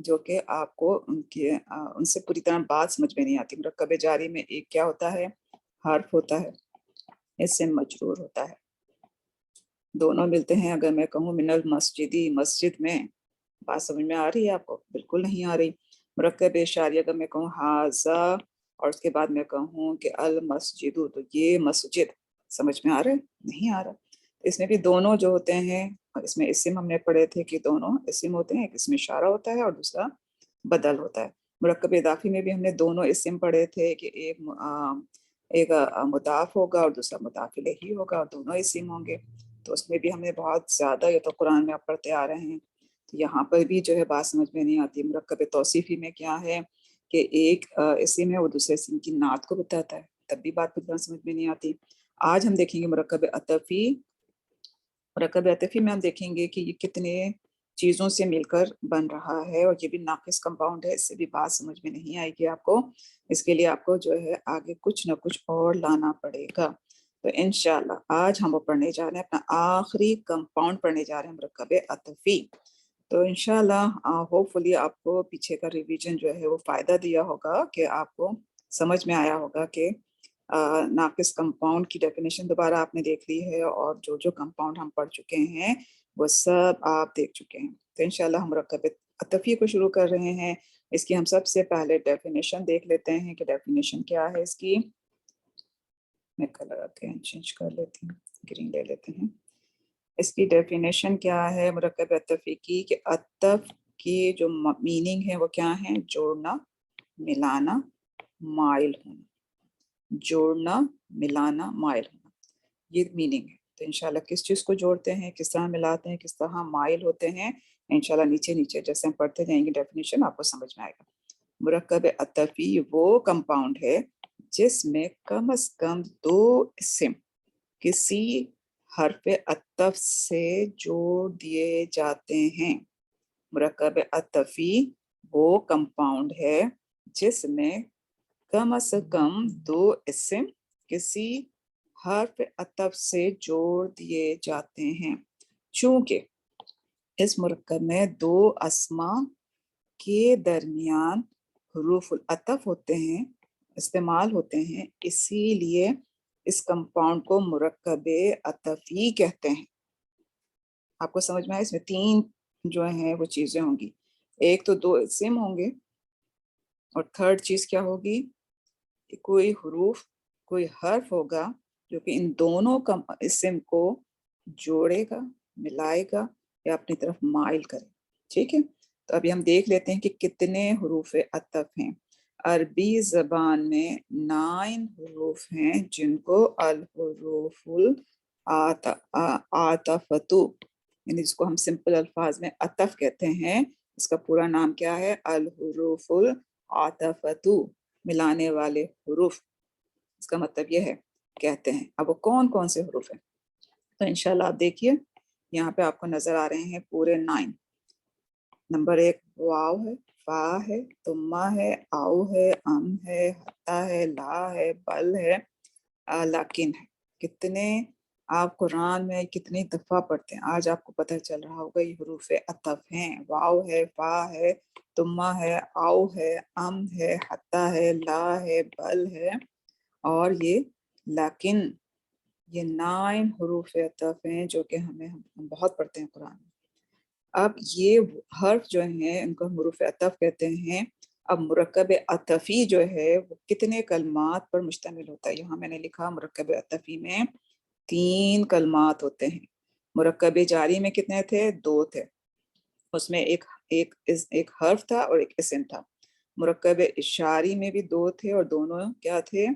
جو کہ آپ کو ان سے پوری طرح بات سمجھ میں نہیں آتی. مرکب جاری میں ایک کیا ہوتا ہے؟ حرف ہوتا ہے, اسم مجرور ہوتا ہے, دونوں ملتے ہیں. اگر میں کہوں من المسجدی, مسجد میں, بات سمجھ میں آ رہی ہے آپ کو؟ بالکل نہیں آ رہی. مرکب اشاری اگر میں کہوں ہاذا اور اس کے بعد میں کہوں کہ المسجد, تو یہ مسجد, سمجھ میں آ رہا ہے؟ نہیں آ رہا. اس میں بھی دونوں جو ہوتے ہیں, اس میں اسم ہم نے پڑھے تھے کہ دونوں اسم ہوتے ہیں, ایک اسم اشارہ ہوتا ہے اور دوسرا بدل ہوتا ہے. مرکب اضافی میں بھی ہم نے دونوں اسم پڑھے تھے کہ ایک مضاف ہوگا اور دوسرا مضاف الیہ ہوگا, اور دونوں اسم ہوں گے. تو اس میں بھی ہم نے بہت زیادہ, یہ تو قرآن میں آپ پڑھتے آ رہے ہیں, تو یہاں پر بھی جو ہے بات سمجھ میں نہیں آتی. مرکب توصیفی میں کیا ہے کہ ایک اسم ہے وہ دوسرے اسم کی نعت کو بتاتا ہے, تب بھی بات پوری طرح سمجھ میں نہیں آتی. آج ہم دیکھیں گے مرکب عطفی. مرکب عطفی میں ہم دیکھیں گے کہ یہ کتنے چیزوں سے مل کر بن رہا ہے, اور یہ بھی ناقص کمپاؤنڈ ہے, اس سے بھی بات سمجھ میں نہیں آئے گی آپ کو. اس کے لیے آپ کو جو ہے آگے کچھ نہ کچھ اور لانا پڑے گا. تو انشاءاللہ آج ہم وہ پڑھنے جا رہے ہیں, اپنا آخری کمپاؤنڈ پڑھنے جا رہے ہیں, مرکب عطفی. تو انشاءاللہ ہوپ فلی آپ کو پیچھے کا ریویژن جو ہے وہ فائدہ دیا ہوگا, کہ آپ کو سمجھ میں آیا ہوگا کہ ناقص کمپاؤنڈ کی ڈیفینیشن دوبارہ آپ نے دیکھ لی ہے, اور جو کمپاؤنڈ ہم پڑھ چکے ہیں وہ سب آپ دیکھ چکے ہیں. تو انشاءاللہ ہم مرکب عطفی کو شروع کر رہے ہیں. اس کی ہم سب سے پہلے ڈیفینیشن دیکھ لیتے ہیں کہ ڈیفینیشن کیا ہے اس کی. میں کلر چینج کر لیتی ہوں, گرین لے لیتے ہیں. اس کی ڈیفینیشن کیا ہے مرکب عطفی کی, کہ عطف کی جو میننگ ہے وہ کیا ہے؟ جوڑنا, ملانا, مائل ہونا. جوڑنا, ملانا, مائل ہونا, یہ میننگ ہے. تو انشاءاللہ کس چیز کو جوڑتے ہیں, کس طرح ملاتے ہیں, کس طرح مائل ہوتے ہیں, انشاءاللہ نیچے جیسے ہم پڑھتے جائیں گے ڈیفینیشن آپ کو سمجھ میں آئے گا. مرکب عطفی وہ کمپاؤنڈ ہے جس میں کم از کم دو اسم کسی حرف عطف سے جوڑ دیے جاتے ہیں. مرکب عطفی وہ کمپاؤنڈ ہے جس میں کم از کم دو اسم کسی حرف عطف سے جوڑ دیے جاتے ہیں. چونکہ اس مرکب میں دو اسماء کے درمیان حروف العطف ہوتے ہیں, استعمال ہوتے ہیں, اسی لیے اس کمپاؤنڈ کو مرکب عطفی کہتے ہیں. آپ کو سمجھ میں آئے؟ اس میں تین جو ہیں وہ چیزیں ہوں گی. ایک تو دو اسم ہوں گے, اور تھرڈ چیز کیا ہوگی, کوئی حروف, کوئی حرف ہوگا جو کہ ان دونوں اسم کو جوڑے گا, ملائے گا, یا اپنی طرف مائل کرے. ٹھیک ہے, تو ابھی ہم دیکھ لیتے ہیں کہ کتنے حروف عطف ہیں. عربی زبان میں 9 حروف ہیں جن کو الحروف العاطفتو, یعنی جس کو ہم سمپل الفاظ میں عطف کہتے ہیں, اس کا پورا نام کیا ہے؟ الحروف العاطفتو, ملانے والے حروف. اس کا مطلب یہ ہے کہتے ہیں. اب وہ کون کون سے حروف ہیں؟ تو انشاءاللہ آپ دیکھیے یہاں پہ آپ کو نظر آ رہے ہیں پورے 9. نمبر 1 واو ہے, فا ہے, تما ہے, آؤ ہے, ام ہے, حتا ہے, لا ہے, بل ہے, لیکن ہے. کتنے آپ قرآن میں کتنی دفعہ پڑھتے ہیں, آج آپ کو پتہ چل رہا ہوگا یہ حروف عطف ہیں. واو ہے, فا ہے, تما ہے, آؤ ہے, ام ہے, حتا ہے, لا ہے, بل ہے, اور یہ لیکن. یہ 9 حروف عطف ہیں جو کہ ہم بہت پڑھتے ہیں قرآن میں. اب یہ حرف جو ہیں ان کو حروف عطف کہتے ہیں. اب مرکب عطفی جو ہے وہ کتنے کلمات پر مشتمل ہوتا ہے؟ یہاں میں نے لکھا مرکب عطفی میں 3 کلمات ہوتے ہیں. مرکب جاری میں کتنے تھے؟ 2 تھے. اس میں ایک حرف تھا اور ایک اسم تھا. مرکب اشاری میں بھی 2 تھے, اور دونوں کیا تھے؟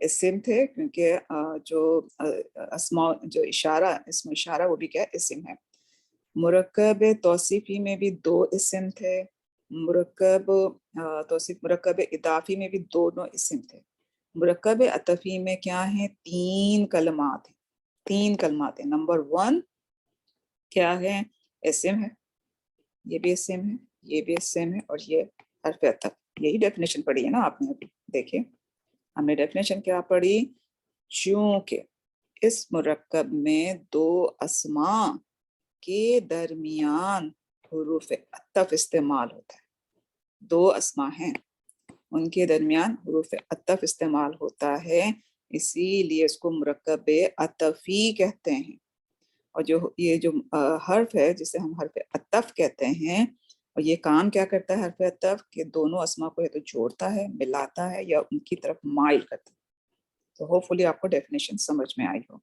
اسم تھے, کیونکہ جو اسم اشارہ وہ بھی کیا اسم ہے. مرکب توصیفی میں بھی 2 اسم تھے. مرکب اضافی میں بھی دونوں اسم تھے. مرکب عطفی میں کیا ہیں؟ 3 کلمات ہیں. 3 کلمات ہیں. نمبر 1 کیا ہے؟ اسم ہے, یہ بھی اسم ہے, یہ بھی اسم ہے, اور یہ حرف عطف. یہی ڈیفینیشن پڑھی ہے نا آپ نے ابھی. دیکھیں ہم نے ڈیفینیشن کیا پڑھی؟ چونکہ اس مرکب میں 2 اسماء کے درمیان حروف عطف استعمال ہوتا ہے. دو اسما ہیں، ان کے درمیان حروف عطف استعمال ہوتا ہے، اسی لیے اس کو مرکب عطفی کہتے ہیں۔ اور یہ جو حرف ہے جسے ہم حرف عطف کہتے ہیں، اور یہ کام کیا کرتا ہے حرف عطف کہ دونوں اسما کو یا تو جوڑتا ہے، ملاتا ہے، یا ان کی طرف مائل کرتا ہے۔ تو ہوپ فلی آپ کو ڈیفینیشن سمجھ میں آئی ہو۔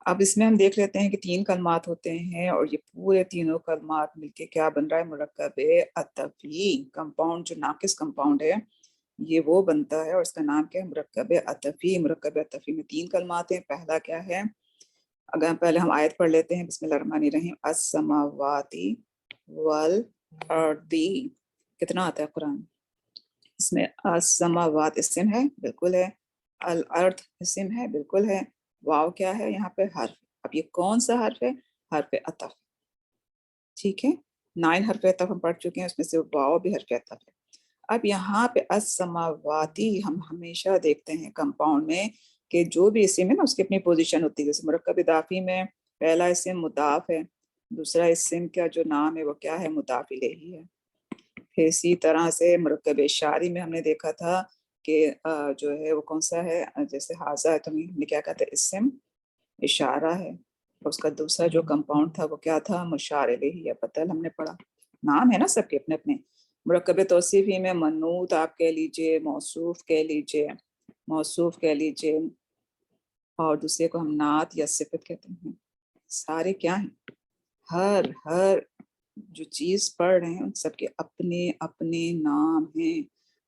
اب اس میں ہم دیکھ لیتے ہیں کہ 3 کلمات ہوتے ہیں، اور یہ پورے تینوں کلمات مل کے کیا بن رہا ہے، مرکب عطفی کمپاؤنڈ، جو ناقص کمپاؤنڈ ہے یہ وہ بنتا ہے، اور اس کا نام کیا ہے، مرکب عطفی۔ مرکب عطفی میں 3 کلمات ہیں۔ پہلا کیا ہے، اگر پہلے ہم آیت پڑھ لیتے ہیں، بسم اللہ الرحمن الرحیم، السماواتی والارضی۔ کتنا آتا ہے قرآن اس میں؟ السماوات اسم ہے، بالکل ہے، الارض اسم ہے، بالکل ہے، واو کیا ہے یہاں پہ، حرف۔ اب یہ کون سا حرف ہے؟ حرف عطف، ٹھیک ہے۔ 9 حرف عطف ہم پڑھ چکے ہیں، اس میں سے واو بھی حرف عطف ہے۔ اب یہاں پہ السماواتی ہم ہمیشہ دیکھتے ہیں کمپاؤنڈ میں کہ جو بھی اسم ہے نا اس کی اپنی پوزیشن ہوتی ہے۔ جیسے مرکب اضافی میں پہلا اسم مضاف ہے، دوسرا اسم کا جو نام ہے وہ کیا ہے، مضاف الیہ ہے۔ پھر اسی طرح سے مرکب اشاری میں ہم نے دیکھا تھا کہ جو ہے وہ کون سا ہے، جیسے حاضہ ہے تو ہم نے کیا کہتے ہیں، اسم اشارہ ہے۔ اس کا دوسرا جو کمپاؤنڈ تھا وہ کیا تھا، مشار الیہ یا بدل، ہم نے پڑھا۔ نام ہے نا سب کے اپنے اپنے۔ مرکب توصیفی میں منعوت آپ کہہ لیجئے، موصوف کہہ لیجئے، موصوف کہہ لیجئے، اور دوسرے کو ہم نعت یا صفت کہتے ہیں۔ سارے کیا ہیں، ہر جو چیز پڑھ رہے ہیں ان سب کے اپنے اپنے نام ہیں۔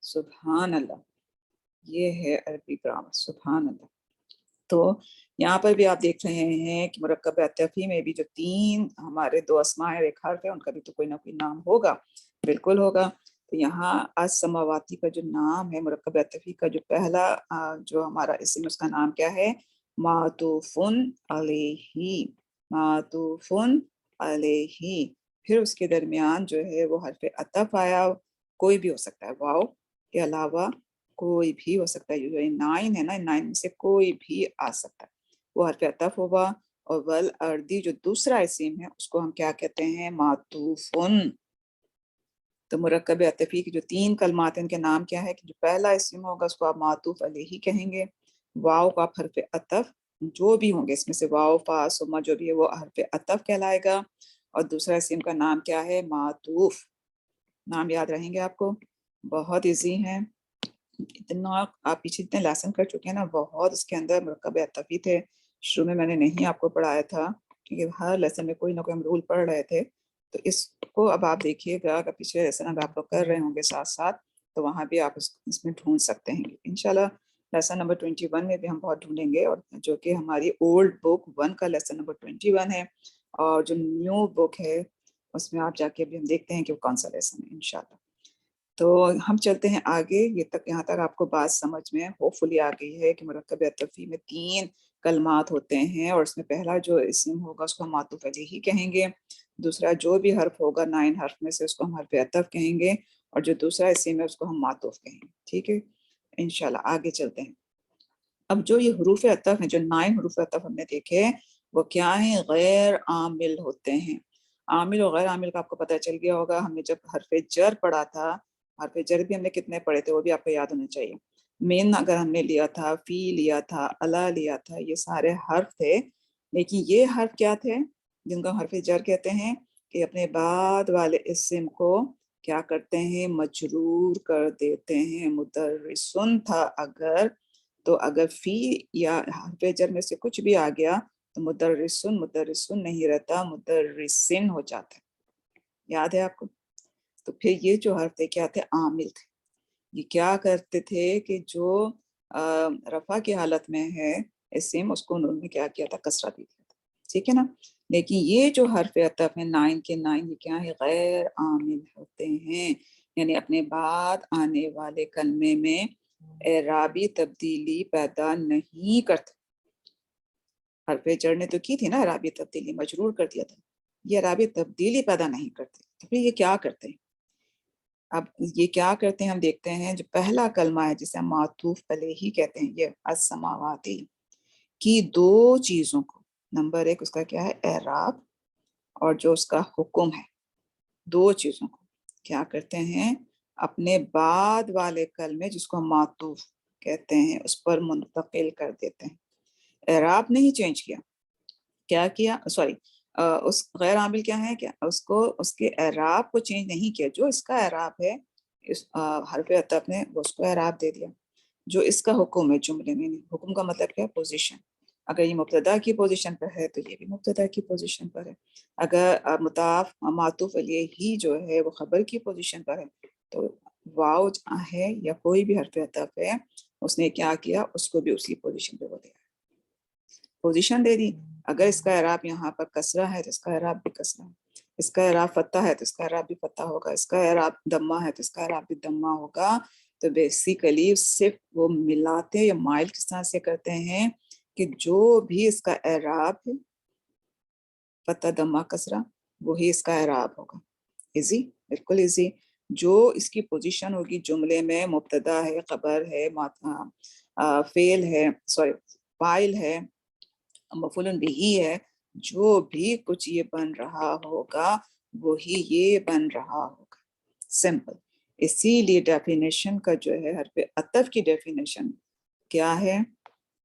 سبحان اللہ، یہ ہے عربی گرامر، سبحان اللہ۔ تو یہاں پر بھی آپ دیکھ رہے ہیں کہ مرکب عطفی میں بھی جو 3 ہمارے 2 اسماء ہیں، ایک حرف ہے، ان کا بھی تو کوئی نہ کوئی نام ہوگا، بالکل ہوگا۔ تو یہاں السماواتی کا جو نام ہے، مرکب عطفی کا جو پہلا جو ہمارا اسم، اس کا نام کیا ہے، معطوف علیہ، معطوف علیہ۔ پھر اس کے درمیان جو ہے وہ حرف عطف آیا، کوئی بھی ہو سکتا ہے، واو کے علاوہ کوئی بھی ہو سکتا ہے۔ جو 9 ہے نا، 9 میں سے کوئی بھی آ سکتا ہے، وہ حرف عطف ہوگا۔ اور والارضی جو دوسرا اسم ہے اس کو ہم کیا کہتے ہیں، معطوفن۔ تو مرکب عطفی کی جو 3 کلمات ہیں ان کے نام کیا ہے، کہ جو پہلا اسم ہوگا اس کو آپ معطوف علیہ کہیں گے، واو کا آپ حرف عطف جو بھی ہوں گے اس میں سے، واو فا ثم جو بھی ہے وہ حرف عطف کہلائے گا، اور دوسرا اسم کا نام کیا ہے، معطوف۔ نام یاد رہیں گے آپ کو، بہت ایزی ہیں۔ اتنا آپ پیچھے اتنے لیسن کر چکے ہیں نا، بہت اس کے اندر مرکب عطفی تھے، شروع میں نے نہیں آپ کو پڑھایا تھا، کیونکہ ہر لیسن میں کوئی نہ کوئی ہم رول پڑھ رہے تھے۔ تو اس کو اب آپ دیکھیے گا، اگر پچھلے لیسن اب آپ لوگ کر رہے ہوں گے ساتھ ساتھ، تو وہاں بھی آپ اس میں ڈھونڈ سکتے ہیں انشاءاللہ۔ لیسن نمبر 21 میں بھی ہم بہت ڈھونڈیں گے، اور جو کہ ہماری اولڈ بک 1 کا لیسن نمبر 21 ہے، اور جو نیو بک ہے اس میں آپ جا کے ابھی ہم دیکھتے ہیں کہ وہ کون سا لیسن ہے انشاءاللہ۔ تو ہم چلتے ہیں آگے، یہاں تک آپ کو بات سمجھ میں ہوپ فلی آ گئی ہے کہ مرکب عطفی میں 3 کلمات ہوتے ہیں، اور اس میں پہلا جو اسم ہوگا اس کو ہم معطوف علیہ کہیں گے، دوسرا جو بھی حرف ہوگا 9 حرف میں سے اس کو ہم حرف عطف کہیں گے، اور جو دوسرا اسم ہے اس کو ہم معطوف کہیں گے، ٹھیک ہے۔ انشاءاللہ آگے چلتے ہیں۔ اب جو یہ حروف عطف ہیں، جو 9 حروف عطف ہم نے دیکھے، وہ کیا ہیں، غیر عامل ہوتے ہیں۔ عامل اور غیر عامل کا آپ کو پتہ چل گیا ہوگا، ہم نے جب حرف جر پڑھا تھا، حرف جر بھی ہم نے کتنے پڑھے تھے وہ بھی آپ کو یاد ہونے چاہیے۔ من اگر ہم نے لیا تھا، فی لیا تھا، الا لیا تھا، یہ سارے حرف تھے، لیکن یہ حرف کیا تھے جن کو ہم حرف جر کہتے ہیں، کہ اپنے بعد والے اسم کو کیا کرتے ہیں، مجرور کر دیتے ہیں۔ مدرسن تھا اگر، تو اگر فی یا حرف جر میں سے کچھ بھی آ گیا تو مدرسن مدرسن نہیں رہتا، مدرسن ہو جاتا ہے، یاد ہے آپ کو۔ تو پھر یہ جو حرف تھے کیا تھے، عامل تھے۔ یہ کیا کرتے تھے کہ جو رفع کی حالت میں ہے اسم، اس کو انہوں نے کیا کیا تھا، کسرہ دے دیا تھا، ٹھیک ہے نا۔ لیکن یہ جو حرف عطف ہے 9 کے 9، یہ کیا ہے، غیر عامل ہوتے ہیں، یعنی اپنے بعد آنے والے کلمے میں اعرابی تبدیلی پیدا نہیں کرتے۔ حرف جر نے تو کی تھی نا اعرابی تبدیلی، مجرور کر دیا تھا، یہ اعرابی تبدیلی پیدا نہیں کرتے۔ تو پھر یہ کیا کرتے ہیں، اب یہ کیا کرتے ہیں ہم دیکھتے ہیں۔ جو پہلا کلمہ ہے جسے ہم معطوف علیہ کہتے ہیں، یہ السماواتی کی 2 چیزوں کو، نمبر 1 اس کا کیا ہے، اعراب، اور جو اس کا حکم ہے، 2 چیزوں کو کیا کرتے ہیں، اپنے بعد والے کلمے جس کو ہم معطوف کہتے ہیں اس پر منتقل کر دیتے ہیں. اعراب نہیں چینج کیا. کیا کیا؟ سوری، اس غیر عامل کیا ہے کہ اس کے اعراب کو چینج نہیں کیا. جو اس کا اعراب ہے اس حرف عطف نے اس کو اعراب دے دیا. جو اس کا حکم ہے جملے میں، حکم کا مطلب کیا؟ پوزیشن. اگر یہ مبتدا کی پوزیشن پر ہے تو یہ بھی مبتدا کی پوزیشن پر ہے. اگر معطوف علیہ ہی جو ہے وہ خبر کی پوزیشن پر ہے تو واو ہے یا کوئی بھی حرف عطف ہے اس نے کیا کیا؟ اس کو بھی اسی پوزیشن پہ وہ دیا، پوزیشن دے دی. اگر اس کا اعراب یہاں پر کسرہ ہے تو اس کا اعراب بھی کسرہ ہے. اس کا اعراب فتح ہے تو اس کا اعراب بھی فتح ہوگا. اس کا اعراب دمہ ہے تو اس کا اعراب بھی دمہ ہوگا. تو بیسیکلی صرف وہ ملاتے یا مائل کس طرح سے کرتے ہیں کہ جو بھی اس کا اعراب ہے فتح دمہ کسرہ وہی اس کا اعراب ہوگا. ایزی، بالکل ایزی. جو اس کی پوزیشن ہوگی جملے میں، مبتدا ہے، خبر ہے، فعل ہے، سوری فاعل ہے، مفعول بہ ہے، جو بھی کچھ یہ بن رہا ہوگا وہی یہ بن رہا ہوگا. سمپل. اسی لیے ڈیفینیشن کا جو ہے حرف عطف کی ڈیفینیشن کیا ہے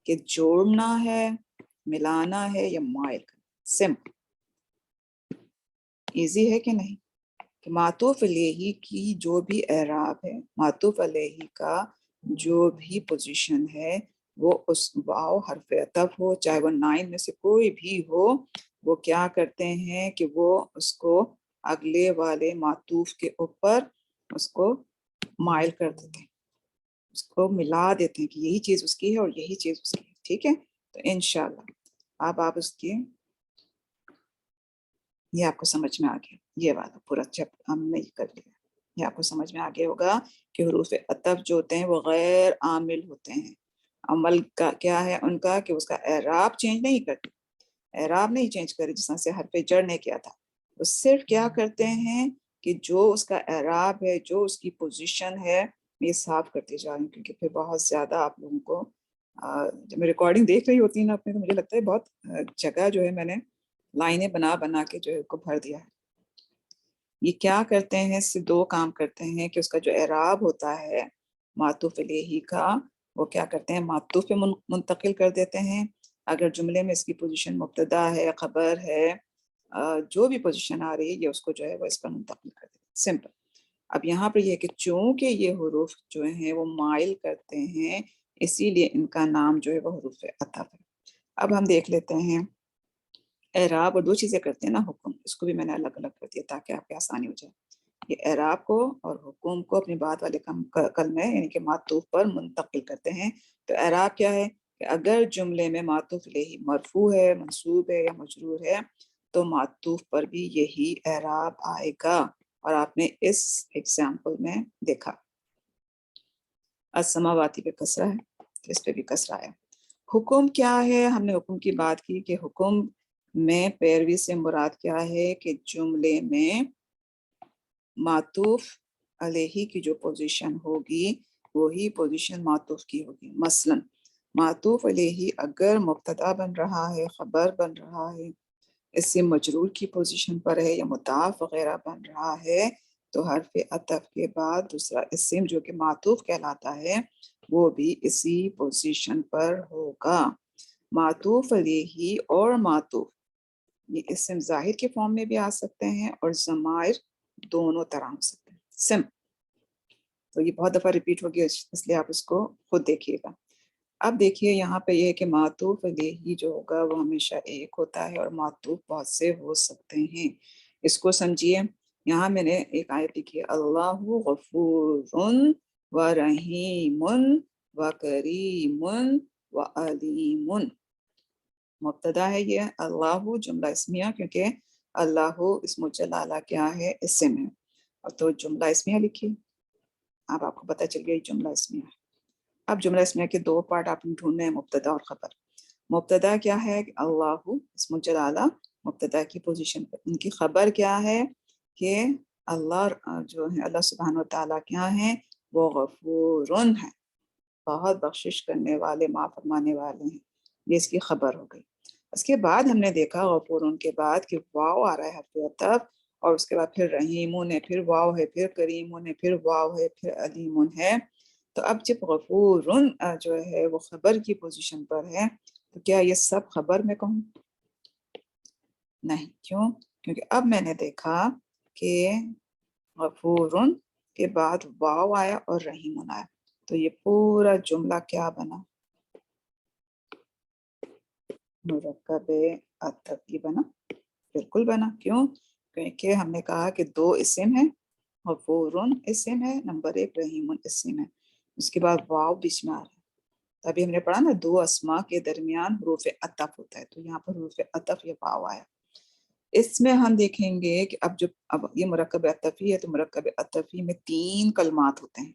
کہ جوڑنا ہے، ملانا ہے یا مائل کرنا. سمپل. ایزی ہے کہ نہیں؟ کہ معطوف علیہ کی جو بھی اعراب ہے، معطوف علیہ کا جو بھی پوزیشن ہے وہ اس واو حرف عطف ہو چاہے وہ 9 میں سے کوئی بھی ہو، وہ کیا کرتے ہیں کہ وہ اس کو اگلے والے معطوف کے اوپر اس کو مائل کر دیتے ہیں، اس کو ملا دیتے ہیں کہ یہی چیز اس کی ہے اور یہی چیز اس کی ہے. ٹھیک ہے، تو انشاءاللہ اب آپ اس کی یہ آپ کو سمجھ میں آ گیا. یہ والا پورا جب ہم نے یہ کر لیا یہ آپ کو سمجھ میں آ گیا ہوگا کہ حروف عطف جو ہوتے ہیں وہ غیر عامل ہوتے ہیں. عمل کا کیا ہے ان کا کہ اس کا اعراب چینج نہیں کرتے، اعراب نہیں چینج کرے جس طرح سے حرف جر نے کیا تھا. وہ صرف کیا کرتے ہیں کہ جو اس کا اعراب ہے، جو اس کی پوزیشن ہے، یہ صاف کرتے جا رہے ہیں. کیونکہ پھر بہت زیادہ آپ لوگوں کو جب میں ریکارڈنگ دیکھ رہی ہوتی ہے نا اپنے، تو مجھے لگتا ہے بہت جگہ جو ہے میں نے لائنیں بنا بنا کے جو ہے کو بھر دیا ہے. یہ کیا کرتے ہیں؟ صرف دو کام کرتے ہیں کہ اس کا جو اعراب ہوتا ہے معطوف علیہ کا وہ کیا کرتے ہیں؟ معطوف پہ منتقل کر دیتے ہیں. اگر جملے میں اس کی پوزیشن مبتدا ہے، خبر ہے، جو بھی پوزیشن آ رہی ہے یہ اس کو جو ہے وہ اس پر منتقل کر دیتے ہیں. سمپل. اب یہاں پر یہ کہ چونکہ یہ حروف جو ہیں وہ مائل کرتے ہیں اسی لیے ان کا نام جو ہے وہ حروف عطف ہے. اب ہم دیکھ لیتے ہیں اعراب اور دو چیزیں کرتے ہیں نا، حکم، اس کو بھی میں نے الگ الگ کر دیا تاکہ آپ کی آسانی ہو جائے. یہ اعراب کو اور حکم کو اپنی بعد والے کلمے یعنی کہ معطوف پر منتقل کرتے ہیں. تو اعراب کیا ہے کہ اگر جملے میں معطوف علیہ مرفوع ہے، منصوب ہے یا مجرور ہے تو معطوف پر بھی یہی اعراب آئے گا. اور آپ نے اس ایگزامپل میں دیکھا السماواتی پہ کسرہ ہے تو اس پہ بھی کسرہ ہے. حکم کیا ہے؟ ہم نے حکم کی بات کی کہ حکم میں پیروی سے مراد کیا ہے کہ جملے میں معطوف علیہ کی جو پوزیشن ہوگی وہی پوزیشن معطوف کی ہوگی. مثلا معطوف علیہ اگر مبتدا بن رہا ہے، خبر بن رہا ہے، اس سے مجرور کی پوزیشن پر ہے یا مضاف وغیرہ بن رہا ہے تو حرف عطف کے بعد دوسرا اسم جو کہ معطوف کہلاتا ہے وہ بھی اسی پوزیشن پر ہوگا. معطوف علیہ اور معطوف یہ اسم ظاہر کے فارم میں بھی آ سکتے ہیں اور ضمائر دونوں طرح ہو سکتے ہیں. سم تو یہ بہت دفعہ ریپیٹ ہوگی اس لیے آپ اس کو خود دیکھیے گا. اب دیکھیے یہاں پہ یہ ہے کہ معطوف علیہ جو ہوگا وہ ہمیشہ ایک ہوتا ہے اور معطوف بہت سے ہو سکتے ہیں. اس کو سمجھیے. یہاں میں نے ایک آیت لکھی ہے اللہ غفور و رحیم و کریم و علیم. مبتدا ہے یہ اللہ جملہ اسمیہ کیونکہ اللہ اسم جلالہ کیا ہے؟ اسم ہے. اور تو جملہ اسمیہ لکھی. اب آپ کو پتہ چل گیا جملہ اسمیہ ہے. اب جملہ اسمیہ کے دو پارٹ آپ نے ڈھونڈنے ہیں، مبتدا اور خبر. مبتدا کیا ہے؟ اللہ اسم جلالہ مبتدا کی پوزیشن پر. ان کی خبر کیا ہے کہ اللہ جو ہے اللہ سبحانہ و تعالیٰ کیا ہیں؟ وہ غفور ہیں، بہت بخشش کرنے والے، معاف فرمانے والے ہیں. یہ اس کی خبر ہو گئی. اس کے بعد ہم نے دیکھا غفور کے بعد کہ واو آ رہا ہے حرف عطف اور اس کے بعد پھر رحیمون ہے، پھر واو ہے، پھر کریمون ہے، پھر واو ہے، پھر علیمون ہے. تو اب جب غفورن جو ہے وہ خبر کی پوزیشن پر ہے تو کیا یہ سب خبر میں کہوں؟ نہیں. کیوں؟ کیونکہ اب میں نے دیکھا کہ غفورن کے بعد واو آیا اور رحیمون آیا، تو یہ پورا جملہ کیا بنا؟ مرکب عطفی بنا. بالکل بنا. کیوں؟ کیونکہ ہم نے کہا کہ دو اسم ہیں، غفورن اسم ہے، نمبر 1 رحیمن اسم ہے، اس کے بعد واو بیچ میں آ رہا ہے. ابھی ہم نے پڑھا نا دو اسما کے درمیان حروف عطف ہوتا ہے، تو یہاں پر حروف عطف یہ واو آیا. اس میں ہم دیکھیں گے کہ اب یہ مرکب عطفی ہے، تو مرکب عطفی میں 3 کلمات ہوتے ہیں.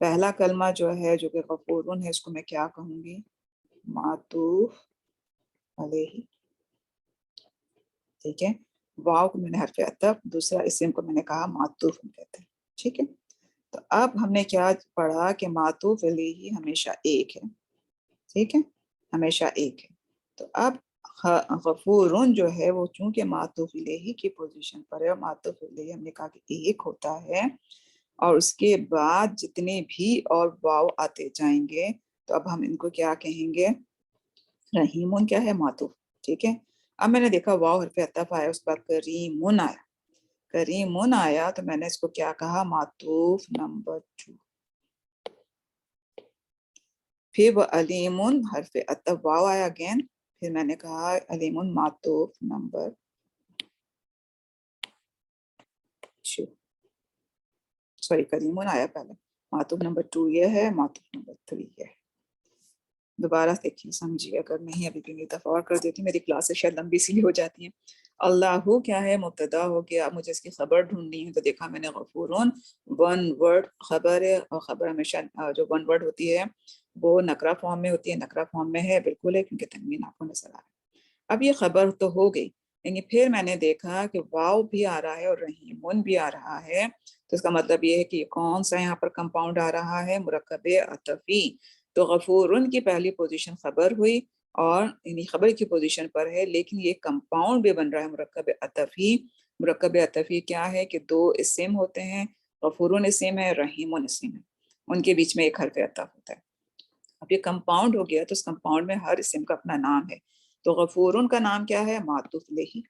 پہلا کلمہ جو ہے جو کہ غفورن ہے، اس کو میں کیا کہوں گی؟ معطوف علیہ. ٹھیک ہے. واو کو میں نے حرف عطف، دوسرا اسم کو میں نے کہا معطوف کہتے ہیں. ٹھیک ہے. تو اب ہم نے کیا پڑھا کہ معطوف علیہ ہمیشہ ایک ہے. ٹھیک ہے، ہمیشہ ایک ہے. تو اب غفورن جو ہے وہ چونکہ معطوف علیہ کی پوزیشن پر ہے، اور معطوف علیہ ہم نے کہا کہ ایک ہوتا ہے، اور اس کے بعد جتنے بھی اور واو آتے جائیں گے تو اب ہم ان کو کیا کہیں گے؟ رحیمون کیا ہے؟ معطوف. ٹھیک ہے. اب میں نے دیکھا واو حرف عطف آیا، اس کے بعد کریمون آیا. کریمون آیا تو میں نے اس کو کیا کہا؟ معطوف نمبر 2. پھر وہ علیمون حرف عطف واو آیا اگین، پھر میں نے کہا علیمون معطوف نمبر 2. سوری، کریمون آیا پہلے، معطوف نمبر 2 یہ ہے، معطوف نمبر 3 یہ ہے. دوبارہ دیکھیے سمجھیے، اگر نہیں ابھی بھی دفعہ اور کر دیتی، میری کلاسز شاید لمبی سی ہو جاتی ہیں. اللہ کیا ہے؟ مبتدا ہو گیا. مجھے اس کی خبر ڈھونڈنی ہے، تو دیکھا میں نے غفورون 1 ورڈ خبر ہے، اور خبر ہمیشہ جو 1 ورڈ ہوتی ہے وہ نکرہ فارم میں ہوتی ہے. نکرہ فارم میں ہے بالکل ہے، کیونکہ تنوین آپ کو نظر آ رہا ہے. اب یہ خبر تو ہو گئی، لیکن پھر میں نے دیکھا کہ واو بھی آ رہا ہے اور رحیمون بھی آ رہا ہے. تو اس کا مطلب یہ ہے کہ کون سا یہاں پر کمپاؤنڈ آ رہا ہے؟ مرکب عطفی. تو غفورن کی پہلی پوزیشن خبر ہوئی، اور یعنی خبر کی پوزیشن پر ہے، لیکن یہ کمپاؤنڈ بھی بن رہا ہے مرکب عطفی. مرکب عطفی کیا ہے کہ 2 اسم ہوتے ہیں، غفورن اسم ہے، رحیمون اسم ہے، ان کے بیچ میں ایک حرف عطف ہوتا ہے. اب یہ کمپاؤنڈ ہو گیا تو اس کمپاؤنڈ میں ہر اسم کا اپنا نام ہے. تو غفورن کا نام کیا ہے؟ معطوف علیہ.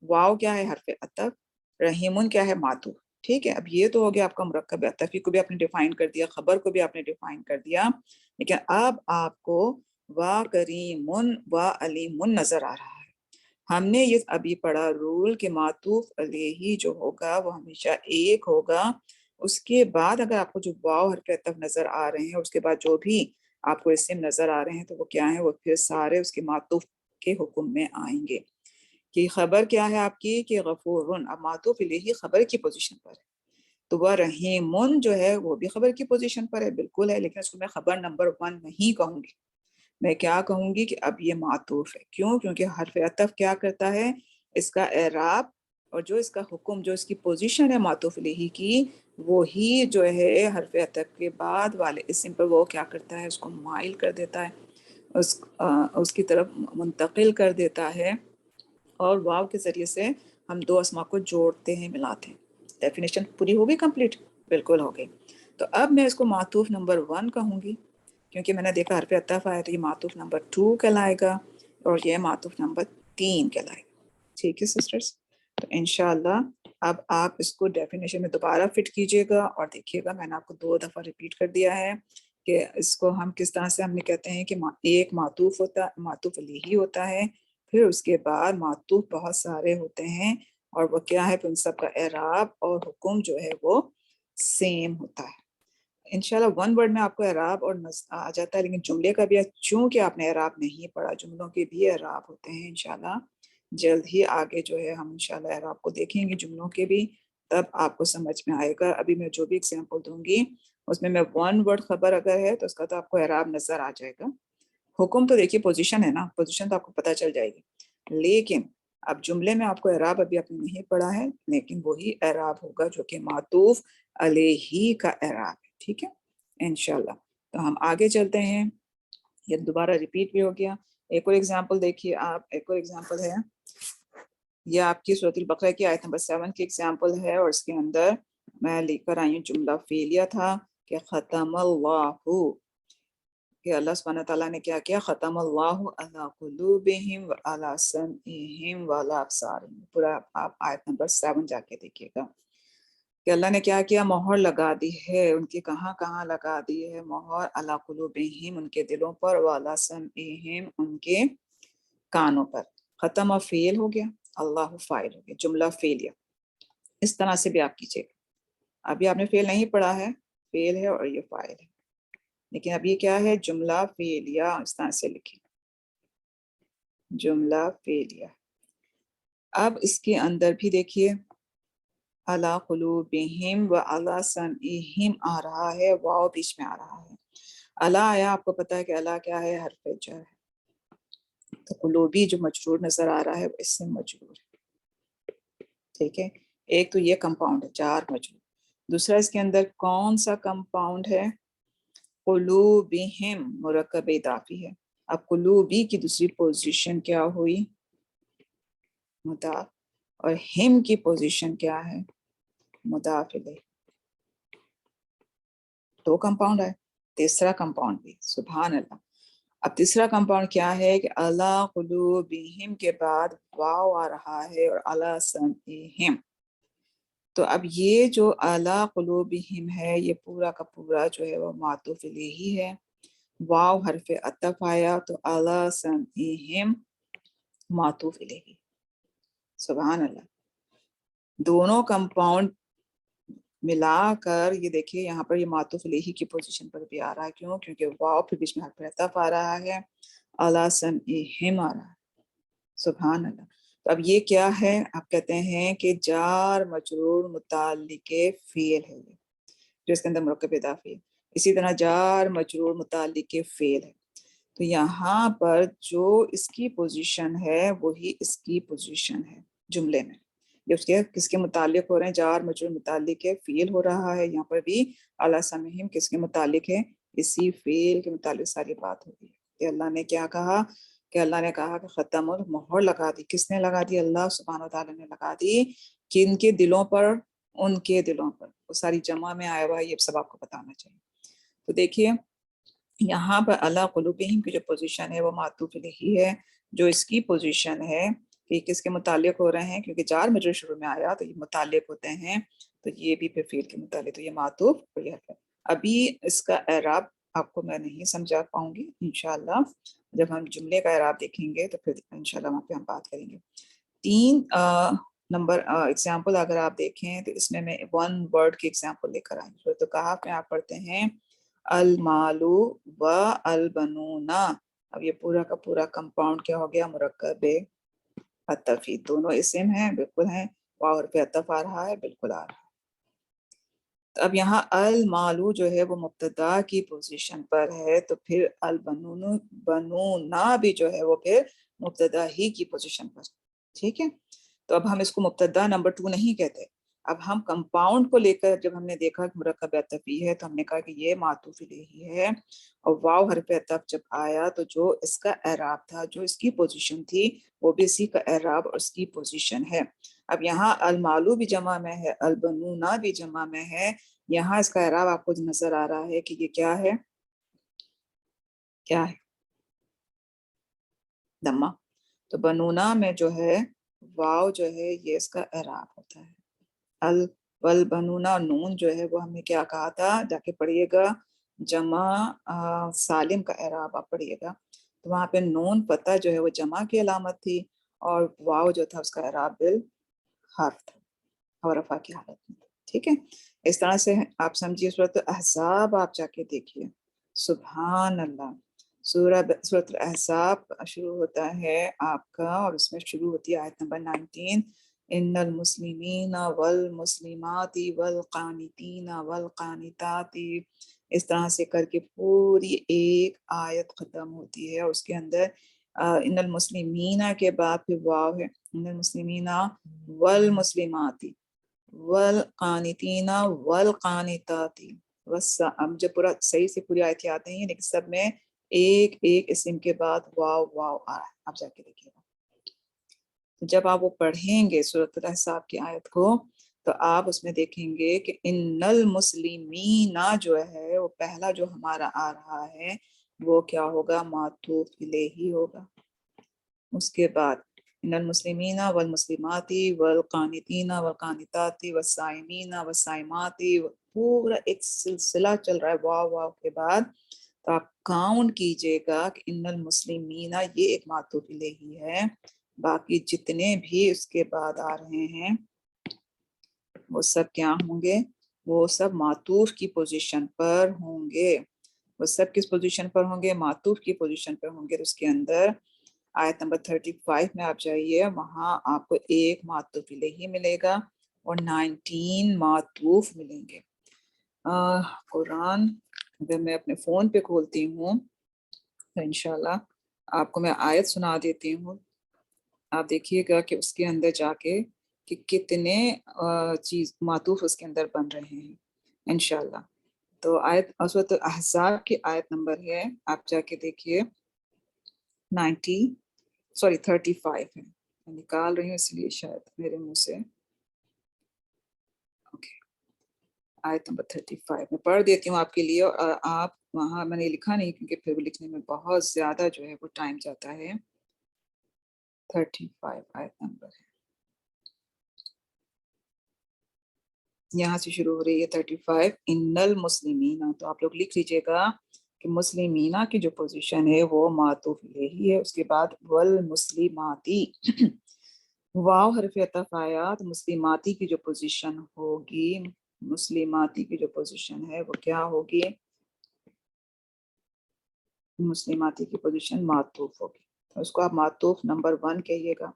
واو کیا ہے؟ حرف عطف. رحیمون کیا ہے؟ معطوف. ٹھیک ہے. اب یہ تو ہو گیا آپ کا مرکب عطفی کو بھی آپ نے ڈیفائن کر دیا، خبر کو بھی آپ نے ڈیفائن کر دیا. لیکن اب آپ کو وا کریمن و علیمن نظر آ رہا ہے. ہم نے یہ ابھی پڑھا رول کہ معطوف علیہ جو ہوگا وہ ہمیشہ ایک ہوگا. اس کے بعد اگر آپ کو جو واو حرف عطف نظر آ رہے ہیں، اس کے بعد جو بھی آپ کو اسم نظر آ رہے ہیں، تو وہ کیا ہیں؟ وہ پھر سارے اس کے معطوف کے حکم میں آئیں گے. کہ خبر کیا ہے آپ کی؟ کہ غفورن. اب معطوف علیہ خبر کی پوزیشن پر ہے، تو وہ رحیمن جو ہے وہ بھی خبر کی پوزیشن پر ہے، بالکل ہے، لیکن اس کو میں خبر نمبر 1 نہیں کہوں گی. میں کیا کہوں گی کہ اب یہ معطوف ہے. کیوں؟ کیونکہ حرف عطف کیا کرتا ہے؟ اس کا اعراب اور جو اس کا حکم، جو اس کی پوزیشن ہے معطوف علیہ کی، وہی جو ہے حرف عطف کے بعد والے اسم پر وہ کیا کرتا ہے؟ اس کو مائل کر دیتا ہے، اس کی طرف منتقل کر دیتا ہے. اور واو کے ذریعے سے ہم 2 اسما کو جوڑتے ہیں، ملاتے ہیں. ڈیفینیشن پوری ہوگی، کمپلیٹ؟ بالکل ہو گئی. تو اب میں اس کو معطوف نمبر 1 کہوں گی، کیونکہ میں نے دیکھا حرف عطف آیا تو یہ معطوف نمبر 2 کہلائے گا، اور یہ معطوف نمبر 3 کہلائے گا. ٹھیک ہے سسٹرز؟ تو انشاءاللہ اب آپ اس کو ڈیفینیشن میں دوبارہ فٹ کیجئے گا، اور دیکھیے گا میں نے آپ کو 2 دفعہ ریپیٹ کر دیا ہے کہ اس کو ہم کس طرح سے ہم نے کہتے ہیں کہ ایک معطوف معطوف علیہ ہوتا ہے، پھر اس کے بعد معطوف بہت سارے ہوتے ہیں، اور وہ کیا ہے؟ پھر ان سب کا اعراب اور حکم جو ہے وہ سیم ہوتا ہے. انشاءاللہ 1 ورڈ میں آپ کو اعراب اور آ جاتا ہے، لیکن جملے کا بھی چونکہ آپ نے اعراب نہیں پڑھا، جملوں کے بھی اعراب ہوتے ہیں. انشاءاللہ جلد ہی آگے جو ہے ہم انشاءاللہ اعراب کو دیکھیں گے، جملوں کے بھی، تب آپ کو سمجھ میں آئے گا. ابھی میں جو بھی ایگزامپل دوں گی اس میں 1 ورڈ خبر اگر ہے تو اس کا تو آپ کو اعراب نظر آ جائے گا. حکم تو دیکھیے پوزیشن ہے نا، پوزیشن تو آپ کو پتہ چل جائے گی، لیکن اب جملے میں آپ کو اعراب ابھی آپ نے نہیں پڑھا ہے، لیکن وہی اعراب ہوگا جو کہ معطوف علیہ کا اعراب ہے. ٹھیک ہے انشاءاللہ. تو ہم آگے چلتے ہیں. یہ دوبارہ ریپیٹ بھی ہو گیا. ایک اور ایگزامپل دیکھیے آپ، ایک اور ایگزامپل ہے یہ آپ کی سورۃ البقرہ کی آیت نمبر 7 کی ایگزامپل ہے، اور اس کے اندر میں لے کر آئی ہوں جملہ فعلیہ تھا کہ ختم اللہ، کہ اللہ سبحانہ تعالیٰ نے کیا کیا، ختم اللہ علی قلوبہم وعلی سمعہم وعلی ابصارہم. پورا آپ آیت نمبر 7 جا کے دیکھیے گا کہ اللہ نے کیا کیا، مہر لگا دی ہے ان کی. کہاں کہاں لگا دی ہے مہر؟ علی قلوبہم ان کے دلوں پر، وعلی سمعہم ان کے کانوں پر. ختم اور فعل ہو گیا، اللہ فاعل ہو گیا، جملہ فعلیہ. اس طرح سے بھی آپ کیجیے گا. ابھی آپ نے فعل نہیں پڑھا ہے، فعل ہے اور یہ فاعل ہے، لیکن اب یہ کیا ہے، جملہ فعلیہ. اس طرح سے لکھیں جملہ فعلیہ. اب اس کے اندر بھی دیکھیے علی قلوبہم وعلی سمعہم آ رہا ہے، واو بیچ میں آ رہا ہے. علی آیا، آپ کو پتا ہے کہ علی کیا ہے، حرف جر ہے. تو قلوبی جو مجرور نظر آ رہا ہے اس سے مجرور ہے. ٹھیک ہے، ایک تو یہ کمپاؤنڈ ہے جار مجرور. دوسرا اس کے اندر کون سا کمپاؤنڈ ہے، قلوبہم مرکب اضافی ہے. اب قلوبی کی دوسری پوزیشن کیا ہوئی، مضاف، اور ہم کی پوزیشن کیا ہے، مضاف الیہ. دو کمپاؤنڈ ہے، تیسرا کمپاؤنڈ بھی، سبحان اللہ. اب تیسرا کمپاؤنڈ کیا ہے کہ اللہ قلوبہم کے بعد واو آ رہا ہے اور اللہ سمعہم. تو اب یہ جو اللہ قلوبہم ہے یہ پورا کا پورا جو ہے وہ معطوف الیہ ہے. واو حرف عطف آیا تو اللہ سمعہم معطوف الیہ. سبحان اللہ. دونوں کمپاؤنڈ ملا کر یہ دیکھیے یہاں پر یہ معطوف الیہ کی پوزیشن پر بھی آ رہا ہے. کیوں؟ کیونکہ واو پھر بیچ میں حرف عطف آ رہا ہے، اللہ سمعہم آ رہا ہے. سبحان اللہ. تو اب یہ کیا ہے، آپ کہتے ہیں کہ جار مجرور متعلق فعل ہے، یہ جو اس کے اندر مرکب اضافی ہے. اسی طرح جار مجرور متعلق فعل ہے. تو یہاں پر جو اس کی پوزیشن ہے وہی اس کی پوزیشن ہے جملے میں. یہ اس کے کس کے متعلق ہو رہے ہیں، جار مجرور متعلق فعل ہو رہا ہے. یہاں پر بھی اعلیٰ سمعہم کس کے متعلق ہے، اسی فعل کے متعلق ساری بات ہوگی. کہ اللہ نے کیا کہا، کہ اللہ نے کہا کہ ختم المہر لگا دی. کس نے لگا دی؟ اللہ سبحانہ وتعالیٰ نے لگا دی. کن کے دلوں پر؟ ان کے دلوں پر. وہ ساری جمع میں آیا ہوا ہے، یہ سب آپ کو بتانا چاہیے. تو دیکھیے یہاں پر اللہ قلوبہم کی جو پوزیشن ہے وہ معطوف الیہ ہے. جو اس کی پوزیشن ہے کہ کس کے متعلق ہو رہے ہیں، کیونکہ جار مجرور شروع میں آیا تو یہ متعلق ہوتے ہیں، تو یہ بھی پھر فعل کے متعلق، تو یہ معطوف ہے. ابھی اس کا اعراب آپ کو میں نہیں سمجھا پاؤں گی، انشاءاللہ جب ہم جملے کا اعراب دیکھیں گے تو پھر انشاءاللہ وہاں پہ ہم بات کریں گے. 3 نمبر ایگزامپل اگر آپ دیکھیں تو اس میں ون ورڈ کی ایگزامپل لے کر آئیں. تو کہا میں آپ پڑھتے ہیں المالو و البنون. اب یہ پورا کا پورا کمپاؤنڈ کیا ہو گیا، مرکب عطفی. دونوں اسم ہیں، بالکل ہیں. واو حرف عطف آ رہا ہے، بالکل آ رہا ہے. تو اب یہاں المالو جو ہے وہ مبتدا کی پوزیشن پر ہے، تو پھر البنون بنونا بھی جو ہے وہ پھر مبتدا ہی کی پوزیشن پر. ٹھیک ہے، تو اب ہم اس کو مبتدا نمبر 2 نہیں کہتے. اب ہم کمپاؤنڈ کو لے کر جب ہم نے دیکھا کہ مرکب عطفی ہے تو ہم نے کہا کہ یہ معطوف الیہ ہے. اور واو حرف عطف جب آیا تو جو اس کا اعراب تھا، جو اس کی پوزیشن تھی، وہ بھی اسی کا اعراب اور اس کی پوزیشن ہے. اب یہاں المالو بھی جمع میں ہے، البنونا بھی جمع میں ہے. یہاں اس کا اعراب آپ کو نظر آ رہا ہے کہ یہ کیا ہے، کیا ہے، دمہ. تو بنونا میں جو ہے واو جو ہے یہ اس کا اعراب ہوتا ہے. والبنونا نون جو ہے وہ ہم نے کیا کہا تھا، جا کے پڑھیے گا جمع سالم کا اعراب آپ پڑھیے گا. تو وہاں پہ نون فتح جو ہے وہ جمع کی علامت تھی، اور واو جو تھا اس کا اعراب بالحرف تھا اور رفع کی حالت میں. ٹھیک ہے، اس طرح سے آپ سمجھیے. سورۃ احزاب آپ جا کے دیکھیے. سبحان اللہ. سورۃ الاحزاب شروع ہوتا ہے آپ کا، اور اس میں شروع ہوتی ہے آیت نمبر 19. ان المسلمین والمسلمات والقانتین والقانتات. اس طرح سے کر کے پوری ایک آیت ختم ہوتی ہے. اس کے اندر ان المسلمین کے بعد پھر واو ہے، ان المسلمین والمسلمات والقانتین والقانتات. اب جب پورا صحیح سے پوری آیت یاد نہیں ہے، لیکن سب میں ایک ایک اسم کے بعد واو واو آ رہا ہے. آپ جا کے دیکھیے گا. جب آپ وہ پڑھیں گے سورۃ الاحزاب کی آیت کو تو آپ اس میں دیکھیں گے کہ ان المسلمین جو ہے وہ پہلا جو ہمارا آ رہا ہے وہ کیا ہوگا؟ معطوف الیہ ہوگا. اس کے بعد ان المسلمین والمسلمات والقانتین والقانتات والصائمین والصائمات، پورا ایک سلسلہ چل رہا ہے واو واو کے بعد. تو آپ کاؤنٹ کیجئے گا کہ ان المسلمین یہ ایک معطوف الیہ ہے، باقی جتنے بھی اس کے بعد آ رہے ہیں وہ سب کیا ہوں گے؟ وہ سب معطوف کی پوزیشن پر ہوں گے. وہ سب کس پوزیشن پر ہوں گے؟ معطوف کی پوزیشن پر ہوں گے. اس کے اندر آیت نمبر 35 میں آپ جائیے، وہاں آپ کو ایک معطوف الیہ ملے گا اور 19 معطوف ملیں گے. قرآن اگر میں اپنے فون پہ کھولتی ہوں تو انشاءاللہ آپ کو میں آیت سنا دیتی ہوں. آپ دیکھیے گا کہ اس کے اندر جا کے کہ کتنے چیز معطوف اس کے اندر بن رہے ہیں انشاءاللہ. تو آیت سورۃ الاحزاب کی آیت نمبر ہے، آپ جا کے دیکھیے 35 ہے. میں نکال رہی ہوں اس لیے شاید میرے منہ سے. اوکے، آیت نمبر 35 میں پڑھ دیتی ہوں آپ کے لیے، اور آپ وہاں میں نے لکھا نہیں کیونکہ پھر وہ لکھنے میں بہت زیادہ جو ہے وہ ٹائم جاتا ہے. 35 آیت نمبر ہے، یہاں سے شروع ہو رہی ہے 35. ان المسلمین، تو آپ لوگ لکھ لیجیے گا کہ مسلمینہ کی جو پوزیشن ہے وہ معطوف الیہ ہے. اس کے بعد والمسلماتی واو حرف عطف آیا، تو مسلماتی کی جو پوزیشن ہوگی، مسلماتی کی جو پوزیشن ہے وہ کیا ہوگی؟ مسلماتی کی پوزیشن معطوف ہوگی. اس کو آپ معطوف نمبر 1 کہیے گا.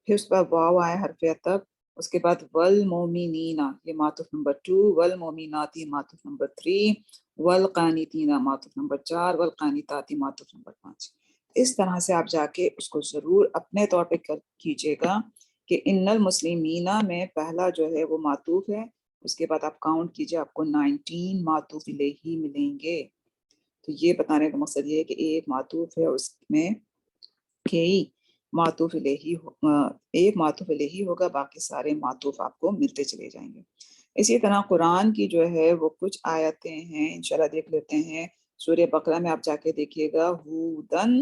پھر اس پر واو آیا حرف عطف، اس کے بعد والمومنین یہ معطوف نمبر 2، والمومنات معطوف نمبر 3، والقانتین معطوف نمبر 4، والقانتات معطوف نمبر 5. اس طرح سے آپ جا کے اس کو ضرور اپنے طور پہ کیجیے گا کہ ان المسلمین میں پہلا جو ہے وہ معطوف ہے. اس کے بعد آپ کاؤنٹ کیجیے، آپ کو 19 معطوف الیہ ملیں گے. تو یہ بتانے کا مقصد یہ ہے کہ ایک معطوف ہے، اس میں کئی معطوف الیہ ایک معطوف الیہ ہوگا، باقی سارے معطوف آپ کو ملتے چلے جائیں گے. اسی طرح قرآن کی جو ہے وہ کچھ آیتیں ہیں، انشاءاللہ دیکھ لیتے ہیں. سورہ بقرہ میں آپ جا کے دیکھیے گا، ہودن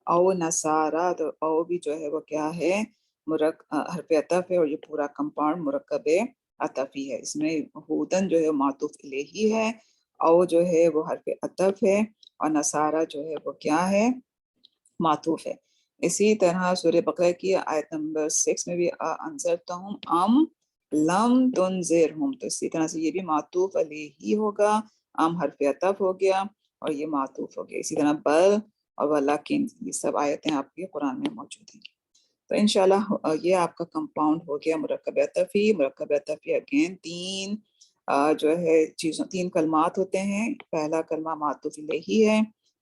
او نصارا، تو او بھی جو ہے وہ کیا ہے؟ حرف عطف ہے، اور یہ پورا کمپاؤنڈ مرکب عطفی ہے. اس میں ہودن جو ہے معطوف الیہ ہے، او جو ہے وہ حرف عطف ہے، اور نصارا جو ہے وہ کیا ہے؟ معطوف ہے. اسی طرح سورہ بقرہ کی آیت نمبر 6 میں بھی انذرتہم ام لم تنذرہم، تو اسی طرح سے یہ بھی معطوف علیہ ہوگا. ام حرف عطف ہو گیا اور یہ معطوف ہو گیا. اسی طرح بل اور ولکن، یہ سب آیتیں آپ کے قرآن میں موجود ہیں. تو انشاءاللہ یہ آپ کا کمپاؤنڈ ہو گیا مرکب عطفی. مرکب عطفی اگین تین کلمات ہوتے ہیں. پہلا کلمہ معطوف الیہ ہے،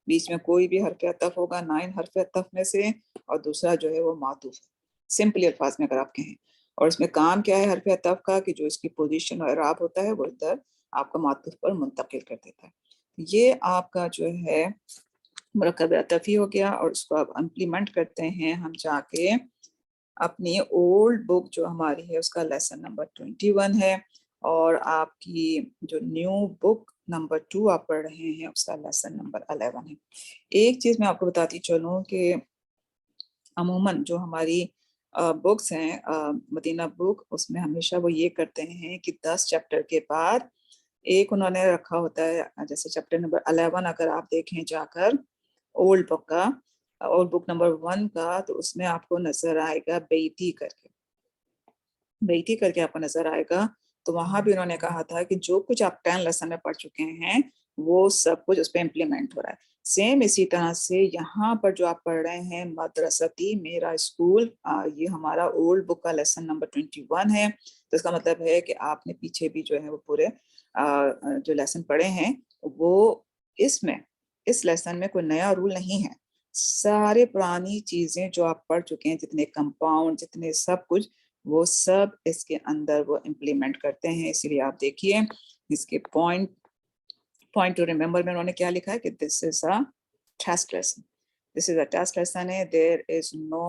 بیچ میں کوئی بھی حرف عطف ہوگا 9 حرف عطف میں سے، اور دوسرا جو ہے وہ معطوف ہے. سمپلی الفاظ میں اگر آپ کہیں، اور اس میں کام کیا ہے حرف عطف کا؟ کہ جو اس کی پوزیشن اور اعراب ہوتا ہے وہ ادھر آپ کا معطوف پر منتقل کر دیتا ہے. یہ آپ کا جو ہے مرکب عطفی ہو گیا. اور اس کو آپ امپلیمنٹ کرتے ہیں ہم جا کے اپنی اولڈ بک جو ہماری ہے اس کا لیسن نمبر 21 ہے، اور آپ کی جو نیو بک نمبر 2 آپ پڑھ رہے ہیں اس کا لیسن نمبر 11 ہے. ایک چیز میں آپ کو بتاتی چلوں کہ عموماً جو ہماری بکس ہیں مدینہ بک، اس میں ہمیشہ وہ یہ کرتے ہیں کہ 10 چیپٹر کے بعد ایک انہوں نے رکھا ہوتا ہے، جیسے چیپٹر نمبر 11 اگر آپ دیکھیں جا کر اولڈ بک کا، اولڈ بک نمبر 1 کا، تو اس میں آپ کو نظر آئے گا بیتی کر کے آپ کو نظر آئے گا. تو وہاں بھی انہوں نے کہا تھا کہ جو کچھ آپ 10 لیسن میں پڑھ چکے ہیں وہ سب کچھ اس پہ امپلیمنٹ ہو رہا ہے. سیم اسی طرح سے یہاں پر جو آپ پڑھ رہے ہیں مدرستی میرا اسکول، یہ ہمارا اولڈ بک کا لیسن نمبر 21 ہے. تو اس کا مطلب ہے کہ آپ نے پیچھے بھی جو ہے وہ پورے جو لیسن پڑھے ہیں، وہ اس لیسن میں کوئی نیا رول نہیں ہے. سارے پرانی چیزیں جو آپ پڑھ چکے ہیں، جتنے کمپاؤنڈ، جتنے سب کچھ، وہ سب اس کے اندر وہ امپلیمنٹ کرتے ہیں. اسی لیے آپ دیکھیے اس کے پوائنٹ ٹو ریمبر میں انہوں نے کیا لکھا ہے کہ this is a test lesson. This is a test lesson ہے. دیر از نو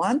1,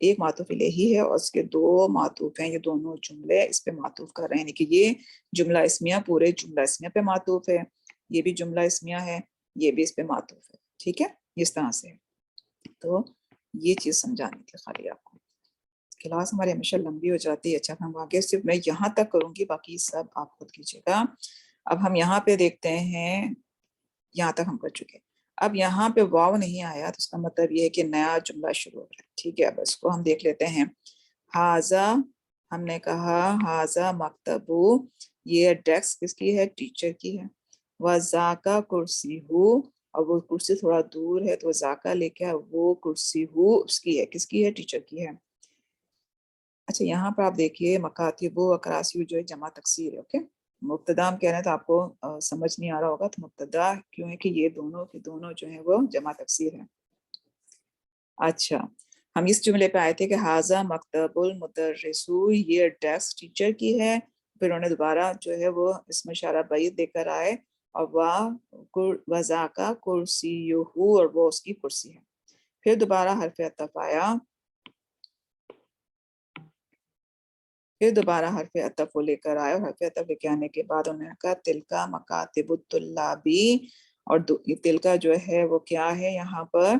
ایک معطوف الیہی ہے اور اس کے دو معطوف ہیں، یہ دونوں جملے اس پہ معطوف کر رہے ہیں، یعنی کہ یہ جملہ اسمیہ پورے جملہ اسمیہ پہ معطوف ہے، یہ بھی جملہ اسمیہ ہے، یہ بھی اس پہ معطوف ہے، ٹھیک ہے، اس طرح سے۔ تو یہ چیز سمجھانی تھی خالی آپ کو، کلاس ہماری ہمیشہ لمبی ہو جاتی ہے۔ اچھا ہم آگے صرف میں یہاں تک کروں گی، باقی سب آپ خود کیجیے گا۔ اب ہم یہاں پہ دیکھتے ہیں، یہاں تک ہم کر چکے، اب یہاں پہ واو نہیں آیا تو اس کا مطلب یہ ہے کہ نیا جملہ شروع ہو رہا ہے، ٹھیک ہے۔ اب اس کو ہم دیکھ لیتے ہیں۔ ہاذا، ہم نے کہا ہاذا مکتبو، یہ ڈیسک کس کی ہے؟ ٹیچر کی ہے۔ وذاکا کرسی ہو، اور وہ کرسی تھوڑا دور ہے تو ذاکا لے کے وہ کرسی ہو اس کی ہے، کس کی ہے؟ ٹیچر کی ہے۔ اچھا یہاں پر آپ دیکھیے مکاتب و اکراسی جو ہے جمع تکسیر ہے، اوکے۔ مبتدا ہم کہہ رہے ہیں تو آپ کو سمجھ نہیں آ رہا ہوگا، تو مبتدا کیوں ہے کہ یہ دونوں کے دونوں جو ہیں وہ جمع تکسیر ہے۔ اچھا ہم اس جملے پہ آئے تھے کہ ہاذا مکتب المدرسو، یہ ڈیسک ٹیچر کی ہے، پھر انہوں نے دوبارہ جو ہے وہ اسم اشارہ بعید دے کر آئے، اور وذاکا کرسیہ، اور وہ اس کی کرسی ہے۔ پھر دوبارہ حرف عطف آیا، پھر دوبارہ حرف عطف کو لے کر آئے، اور حرف عطف لے کے آنے کے بعد انہوں نے کہا تلکا مکاتب الطلابی، اور تلکا جو ہے وہ کیا ہے؟ یہاں پر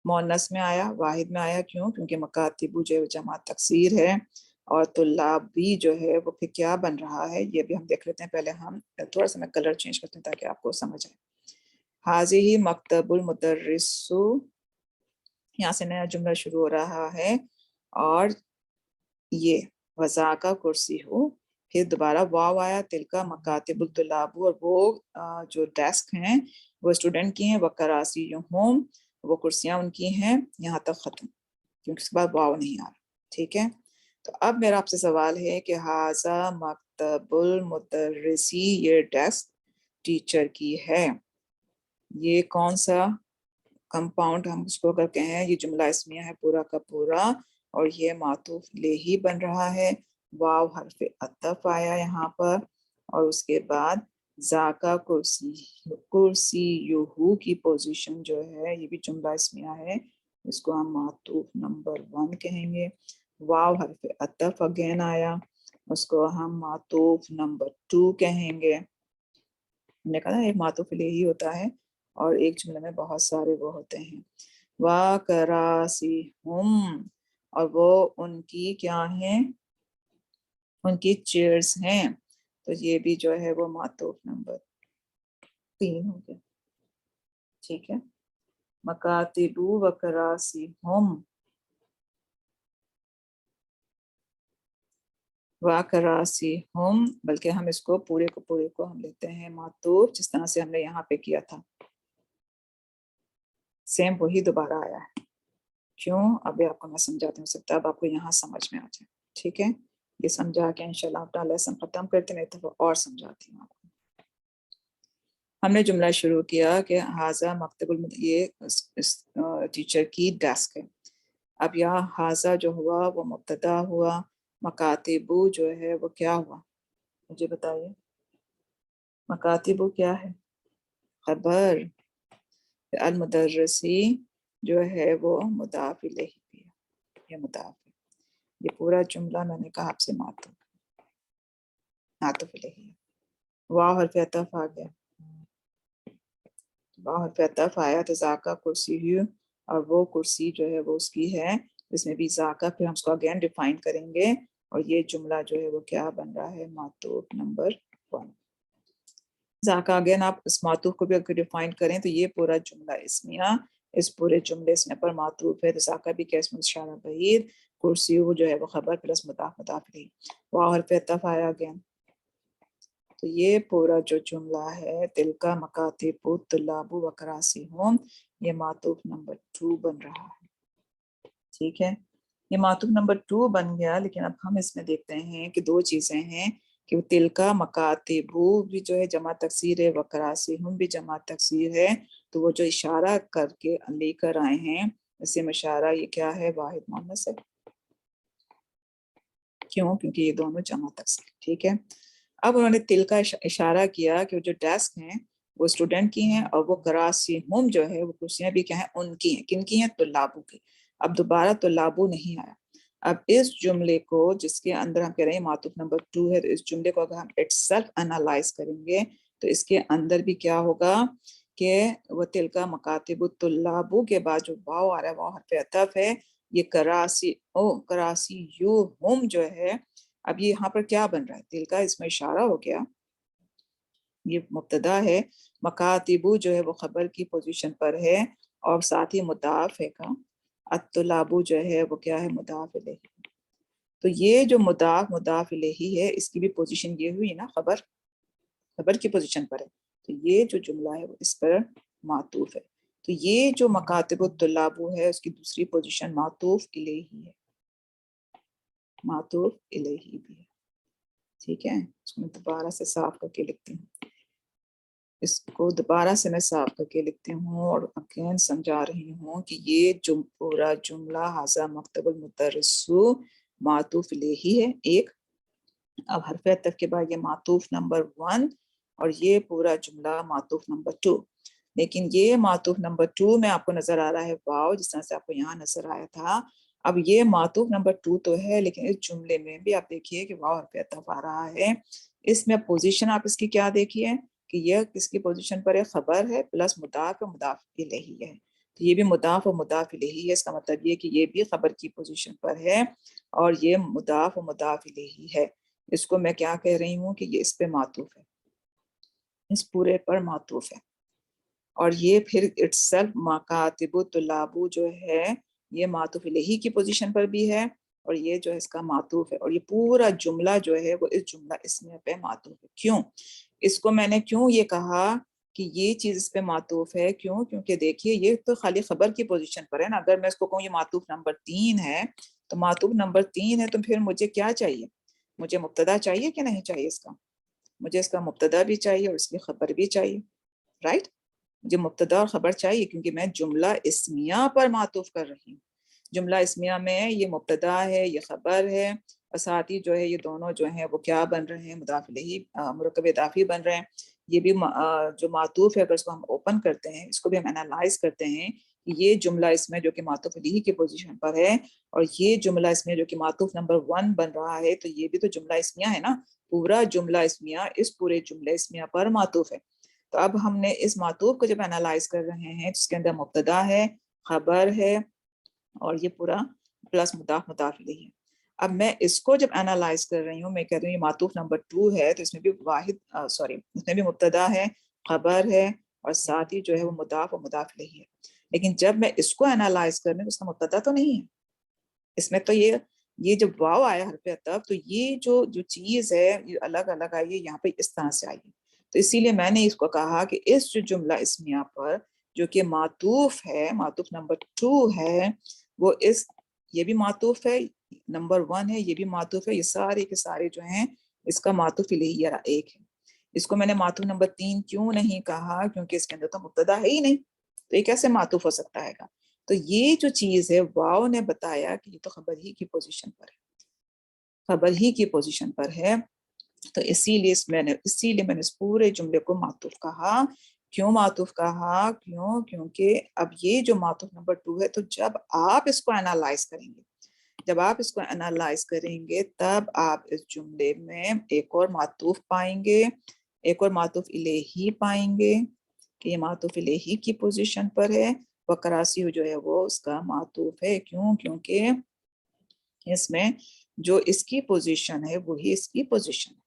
مؤنث میں آیا، واحد میں آیا، کیوں؟ کیونکہ مکاتب جو ہے جمع تکسیر ہے، اور طلابی جو ہے وہ پھر کیا بن رہا ہے یہ بھی ہم دیکھ لیتے ہیں۔ پہلے ہم تھوڑا سا میں کلر چینج کرتے ہیں تاکہ آپ کو سمجھ آئے۔ حاضی مکتب المدرسو، یہاں سے نیا جملہ شروع ہو رہا ہے، اور یہ وذاکا کرسی ہو، پھر دوبارہ واو آیا، تلکا مکاتب الطلاب، اور وہ جو ڈیسک ہیں وہ اسٹوڈنٹ کی ہیں، وکراسی ہم، وہ کرسیاں ان کی ہیں، یہاں تک ختم، کیونکہ اس کے بعد واو نہیں آ رہا، ٹھیک ہے۔ تو اب میرا آپ سے سوال ہے کہ ہاذا مکتب المدرسی، یہ ڈیسک ٹیچر کی ہے، یہ کون سا کمپاؤنڈ ہم اس کو اگر کہیں، یہ جملہ اسمیہ ہے پورا کا پورا، اور یہ معطوف الیہی بن رہا ہے، واو حرف عطف آیا یہاں پر، اور اس کے بعد ذاکا کرسی یوہو کی پوزیشن جو ہے یہ بھی جملہ اسمیہ ہے، اس کو ہم معطوف نمبر 1 کہیں گے۔ واو حرف عطف اگین آیا، اس کو ہم معطوف نمبر 2 کہیں گے۔ ہم نے کہا ایک معطوف الیہی ہوتا ہے اور ایک جملے میں بہت سارے وہ ہوتے ہیں۔ وَكَرَاسِهُمْ، اور وہ ان کی کیا ہیں؟ ان کی چیئرز ہیں، تو یہ بھی جو ہے وہ معطوف نمبر 3 ہو گیا، ٹھیک ہے۔ مکاتب وَكَرَاسِهُمْ، وَكَرَاسِهُمْ، بلکہ ہم اس کو پورے کو ہم لیتے ہیں معطوف، جس طرح سے ہم نے یہاں پہ کیا تھا، سیم وہی دوبارہ آیا ہے۔ کیوں؟ ابھی آپ کو میں سمجھاتی ہوں، سکتا اب آپ کو یہاں سمجھ میں آ جائے، ٹھیک ہے۔ یہ سمجھا کے انشاءاللہ اپنا لیسن ختم کرتے، نہیں تو اور سمجھاتی ہوں آپ کو۔ ہم نے جملہ شروع کیا کہ ہاذا مکتب یہ ٹیچر کی ڈیسک ہے۔ اب یہاں ہاذا جو ہوا وہ مبتدا ہوا، مکاتبو جو ہے وہ کیا ہوا؟ مجھے بتائیے، مکاتبو کیا ہے؟ خبر۔ المدرسی جو ہے وہ مضاف الیہ بھی ہے، یہ مضاف ہے، یہ پورا جملہ میں نے کہا آپ سے معطوف الیہ ہے۔ واو حرف عطف آ گیا، واو حرف عطف آیا تو ذاکا کرسی ہی، اور وہ کرسی جو ہے وہ اس کی ہے، اس میں بھی ذاکا، پھر ہم اس کو اگین ڈیفائن کریں گے، اور یہ جملہ جو ہے وہ کیا بن رہا ہے؟ معطوف نمبر 1۔ ذاکا اگین آپ اس معطوف کو بھی اگر ڈیفائن کریں تو یہ پورا جملہ اسمیہ، اس پورے جملے اسمیہ پر معطوف ہے، تو ذاکا بھی کیا اسم اشارہ بعید، کرسی وہ جو ہے وہ خبر پلس مضاف الیہ، واو حرف عطف آیا اگین، تو یہ پورا جو جملہ ہے تلکا مکاتب الطلاب وکراسیہم، یہ معطوف نمبر 2 بن رہا ہے، ٹھیک ہے۔ یہ معطوف نمبر 2 بن گیا، لیکن اب ہم اس میں دیکھتے ہیں کہ دو چیزیں ہیں کہ تلکا مکاتب بھی جو ہے جمع تکسیر ہے، وکراسیہم بھی جمع تکسیر ہے، تو وہ جو اشارہ کر کے لے کر آئے ہیں اسم اشارہ، یہ کیا ہے؟ واحد مؤنث ہے، کیوں؟ کیونکہ یہ دونوں جمع تکسیر، ٹھیک ہے۔ اب انہوں نے تل کا اشارہ کیا کہ جو ڈیسک ہیں وہ اسٹوڈنٹ کی ہیں، اور وہ کراسی ہم جو ہے وہ کرسیاں بھی کیا ہیں؟ ان کی ہیں، کن کی ہیں؟ طلابوں کی۔ اب دوبارہ طلابو نہیں آیا. اب اس جملے کو جس کے اندر ہم کہہ رہے ہیں معطوف نمبر 2 ہے، تو اس جملے کو اگر ہم اٹ سیلف انالائز کریں گے تو اس کے اندر بھی کیا ہوگا کہ وہ تلکا مکاتب الطلابو کے بعد جو واو آ رہا ہے وہ حرف عطف ہے. یہ کراسی کراسی یو ہم جو ہے، اب یہ یہاں پر کیا بن رہا ہے؟ تلکا اس میں اشارہ ہو گیا، یہ مبتدا ہے، مکاتبو جو ہے وہ خبر کی پوزیشن پر ہے اور ساتھ ہی مضاف ہے کا، الطلابو جو ہے وہ کیا ہے؟ مضاف الیہ. تو یہ جو مضاف الیہ ہے اس کی بھی پوزیشن یہ ہوئی نا، خبر کی پوزیشن پر ہے. تو یہ جو جملہ ہے وہ اس پر معطوف ہے. تو یہ جو مکاتب الطلابو ہے اس کی دوسری پوزیشن معطوف الیہ ہے، معطوف الیہ بھی ہے. ٹھیک ہے، اس کو میں دوبارہ سے صاف کر کے لکھتی ہوں، اس کو دوبارہ سے میں صاف کر کے لکھتی ہوں اور اگین سمجھا رہی ہوں کہ یہ پورا جملہ ھذا مکتب المدرس معطوف الیہ ہے ایک. اب حرف عطف کے بعد یہ معطوف نمبر 1 اور یہ پورا جملہ معطوف نمبر 2. لیکن یہ معطوف نمبر 2 میں آپ کو نظر آ رہا ہے واو، جس طرح سے آپ کو یہاں نظر آیا تھا. اب یہ معطوف نمبر 2 تو ہے، لیکن اس جملے میں بھی آپ دیکھیے کہ واو حرف عطف آ رہا ہے. اس میں پوزیشن آپ اس کی کیا دیکھیے کہ یہ کس کی پوزیشن پر ہے؟ خبر ہے پلس مضاف و مضاف الیہ ہے. تو یہ بھی مضاف و مضاف الیہ ہے، اس کا مطلب یہ کہ یہ بھی خبر کی پوزیشن پر ہے اور یہ مضاف و مضاف الیہ ہے. اس کو میں کیا کہہ رہی ہوں کہ یہ اس پہ معطوف ہے، اس پورے پر معطوف ہے. اور یہ پھر اٹسیلف مکاتب الطلابو جو ہے یہ معطوف الیہ کی پوزیشن پر بھی ہے اور یہ جو ہے اس کا معطوف ہے. اور یہ پورا جملہ جو ہے وہ اس جملہ اسمیہ پہ معطوف ہے. کیوں اس کو میں نے کیوں یہ کہا کہ یہ چیز اس پہ معطوف ہے؟ کیونکہ دیکھیے یہ تو خالی خبر کی پوزیشن پر ہے نا. اگر میں اس کو کہوں یہ معطوف نمبر 3 ہے تو معطوف نمبر 3 ہے تو پھر مجھے کیا چاہیے؟ مجھے مبتدا چاہیے کہ نہیں چاہیے؟ اس کا مجھے اس کا مبتدا بھی چاہیے اور اس کی خبر بھی چاہیے، رائٹ؟ مجھے مبتدا اور خبر چاہیے کیونکہ میں جملہ اسمیہ پر معطوف کر رہی ہوں. جملہ اسمیہ میں یہ مبتدا ہے، یہ خبر ہے اور ساتھ ہی جو ہے یہ دونوں جو ہیں وہ کیا بن رہے ہیں؟ مضاف الیہ مرکب اضافی بن رہے ہیں. یہ بھی جو معطوف ہے اگر اس کو ہم اوپن کرتے ہیں، اس کو بھی ہم انالائز کرتے ہیں کہ یہ جملہ اس میں جو کہ معطوف الیہ کی پوزیشن پر ہے اور یہ جملہ اس میں جو کہ معطوف نمبر 1 بن رہا ہے، تو یہ بھی تو جملہ اسمیہ ہے نا. پورا جملہ اسمیہ اس پورے جملہ اسمیہ پر معطوف ہے. تو اب ہم نے اس معطوف کو جب انالائز کر رہے ہیں جس کے اندر مبتدا ہے، خبر ہے اور یہ پورا پلس مضاف الیہ ہے. اب میں اس کو جب انالائز کر رہی ہوں، میں کہہ رہی ہوں یہ معطوف نمبر 2 ہے تو اس میں بھی اس میں بھی مبتدا ہے، خبر ہے اور ساتھ ہی جو ہے وہ مضاف الیہ ہے. لیکن جب میں اس کو انالائز کر رہی ہوں اس کا مبتدا تو نہیں ہے اس میں. تو یہ جب واو آیا حرف عطف تو یہ جو چیز ہے یہ الگ الگ آئی ہے، یہاں پہ اس طرح سے آئی ہے. تو اسی لیے میں نے اس کو کہا کہ اس جو جملہ اسمیہ پر جو کہ معطوف ہے، معطوف نمبر 2 ہے، وہ یہ بھی معطوف ہے، نمبر 1 ہے، یہ بھی معطوف ہے، یہ سارے کے سارے جو ہیں اس کا معطوف الیہ ایک ہے. اس کو میں نے معطوف نمبر 3 کیوں نہیں کہا؟ کیونکہ اس کے اندر تو مبتدا ہے ہی نہیں، تو یہ کیسے معطوف ہو سکتا ہے گا؟ تو یہ جو چیز ہے واو نے بتایا کہ یہ تو خبر ہی کی پوزیشن پر ہے، خبر ہی کی پوزیشن پر ہے. تو اسی لیے میں نے اس پورے جملے کو معطوف کہا. کیوں معطوف کہا؟ کیونکہ اب یہ جو معطوف نمبر 2 ہے تو جب آپ اس کو انالائز کریں گے تب آپ اس جملے میں ایک اور معطوف پائیں گے، ایک اور معطوف الیہ پائیں گے کہ یہ معطوف الیہ کی پوزیشن پر ہے. وکراسی جو ہے وہ اس کا معطوف ہے. کیونکہ اس میں جو اس کی پوزیشن ہے وہی اس کی پوزیشن ہے.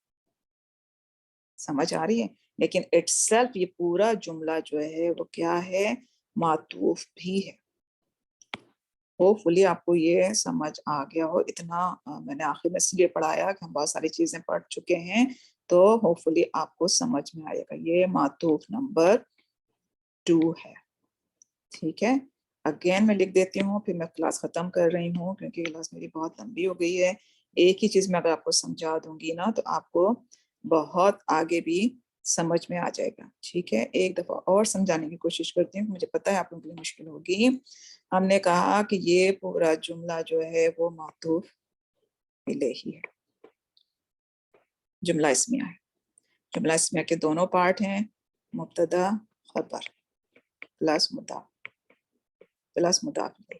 سمجھ آ رہی ہے؟ لیکن اٹ سیلف یہ پورا جملہ جو ہے وہ کیا ہے؟ معطوف بھی ہے. ہوپ فلی آپ کو یہ سمجھ آ گیا ہو. اتنا میں نے آخر میں اس لیے پڑھایا کہ ہم بہت ساری چیزیں پڑھ چکے ہیں تو ہوپ فلی آپ کو سمجھ میں آئے گا. یہ معطوف نمبر 2 ہے. ٹھیک ہے، اگین میں لکھ دیتی ہوں پھر میں کلاس ختم کر رہی ہوں کیونکہ کلاس میری بہت لمبی ہو گئی ہے. ایک ہی چیز میں اگر آپ کو سمجھا دوں گی نا تو آپ کو بہت آگے بھی سمجھ میں آ جائے گا. ٹھیک ہے، ایک دفعہ اور سمجھانے کی کوشش کرتی ہوں، مجھے پتا ہے آپ لوگوں کے لیے مشکل ہوگی. ہم نے کہا کہ یہ پورا جملہ جو ہے وہ معطوف الیہ ہے، جملہ اسمیہ ہے. جملہ اسمیہ کے دونوں پارٹ ہیں، مبتدا خبر پلس مضاف الیہ.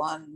1,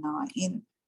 9,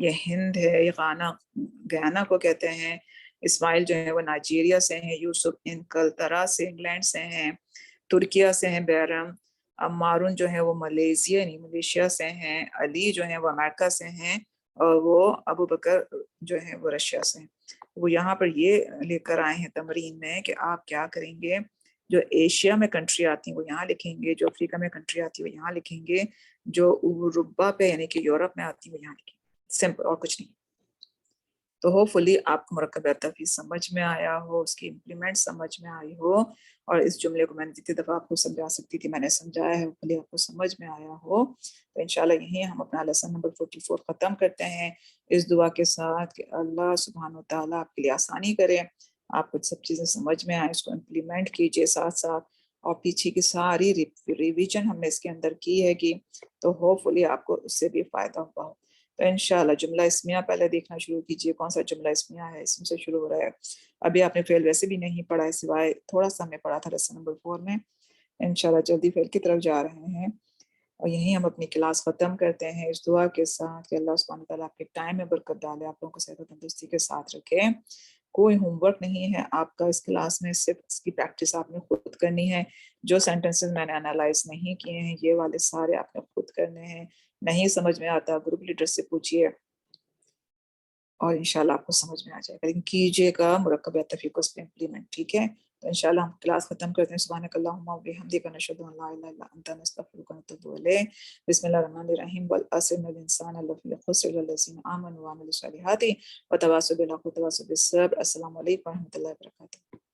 یہ ہند ہے، یہ گانا کو کہتے ہیں، اسماعیل جو ہے وہ نائجیریا سے ہیں، یوسف انکلترا سے انگلینڈ سے ہیں، ترکیہ سے ہیں بیرم، مارون جو ہے وہ ملیشیا سے ہیں، علی جو ہیں وہ امریکہ سے ہیں، اور وہ ابو بکر جو ہے وہ رشیا سے ہیں۔ وہ یہاں پر یہ لے کر آئے ہیں تمرین میں کہ آپ کیا کریں گے، جو ایشیا میں کنٹری آتی ہیں وہ یہاں لکھیں گے، جو افریقہ میں کنٹری آتی ہے وہ یہاں لکھیں گے، جو اوروپا پہ یعنی کہ یورپ میں آتی ہے وہ یہاں لکھیں گے، سمپل، اور کچھ نہیں۔ تو ہوپ فلی آپ کو مرکب تفیض سمجھ میں آیا ہو، اس کی امپلیمنٹ سمجھ میں آئی ہو، اور اس جملے کو میں نے جتنی دفعہ آپ کو سمجھا سکتی تھی میں نے سمجھایا ہے، ہوپ فلی آپ کو سمجھ میں آیا ہو۔ تو انشاءاللہ یہیں ہم اپنا لیسن نمبر 44 ختم کرتے ہیں، اس دعا کے ساتھ کہ اللہ سبحانہ و تعالیٰ آپ کے لیے آسانی کرے، آپ کو سب چیزیں سمجھ میں آئیں، اس کو امپلیمنٹ کیجئے ساتھ ساتھ، اور پیچھے کی ساری ریویژن ہم نے اس کے اندر کی ہے کہ تو ہوپ فلی آپ کو اس سے بھی فائدہ ہوا ہو۔ تو انشاءاللہ جملہ اسمیہ پہلے دیکھنا شروع کیجئے، کون سا جملہ اسمیہ ہے، اسم سے شروع ہو رہا ہے۔ ابھی آپ نے فعل ویسے بھی نہیں پڑھا ہے، سوائے تھوڑا سا ہم نے پڑھا تھا لیسن نمبر 4 میں۔ انشاءاللہ جلدی فعل کی طرف جا رہے ہیں، اور یہیں ہم اپنی کلاس ختم کرتے ہیں اس دعا کے ساتھ کہ اللہ سبحانہ تعالیٰ آپ کے ٹائم میں برکت ڈالے، آپ لوگوں کو صحت و تندرستی کے ساتھ رکھے۔ کوئی ہوم ورک نہیں ہے آپ کا اس کلاس میں، صرف اس کی پریکٹس آپ نے خود کرنی ہے۔ جو سینٹنسز میں نے انالائز نہیں کیے ہیں یہ والے سارے آپ نے خود کرنے ہیں، نہیں سمجھ میں آتا گروپ لیڈر سے پوچھیے اور انشاءاللہ آپ کو سمجھ میں آ جائے گا، لیکن کیجیے گا مرکب تفریق اس پہ امپلیمنٹ، ٹھیک ہے؟ تو انشاءاللہ ہم کلاس ختم کرتے ہیں۔ سبحانک اللہم و بحمدک نشہد ان لا الہ الا انت نستغفرک و نتوب الیک۔ بسم اللہ الرحمن الرحیم، والعصر ان الانسان لفی خسر الا الذین آمنوا وعملوا الصالحات وتواصوا بالحق وتواصوا بالصبر۔ السلام علیکم و رحمۃ اللہ وبرکاتہ۔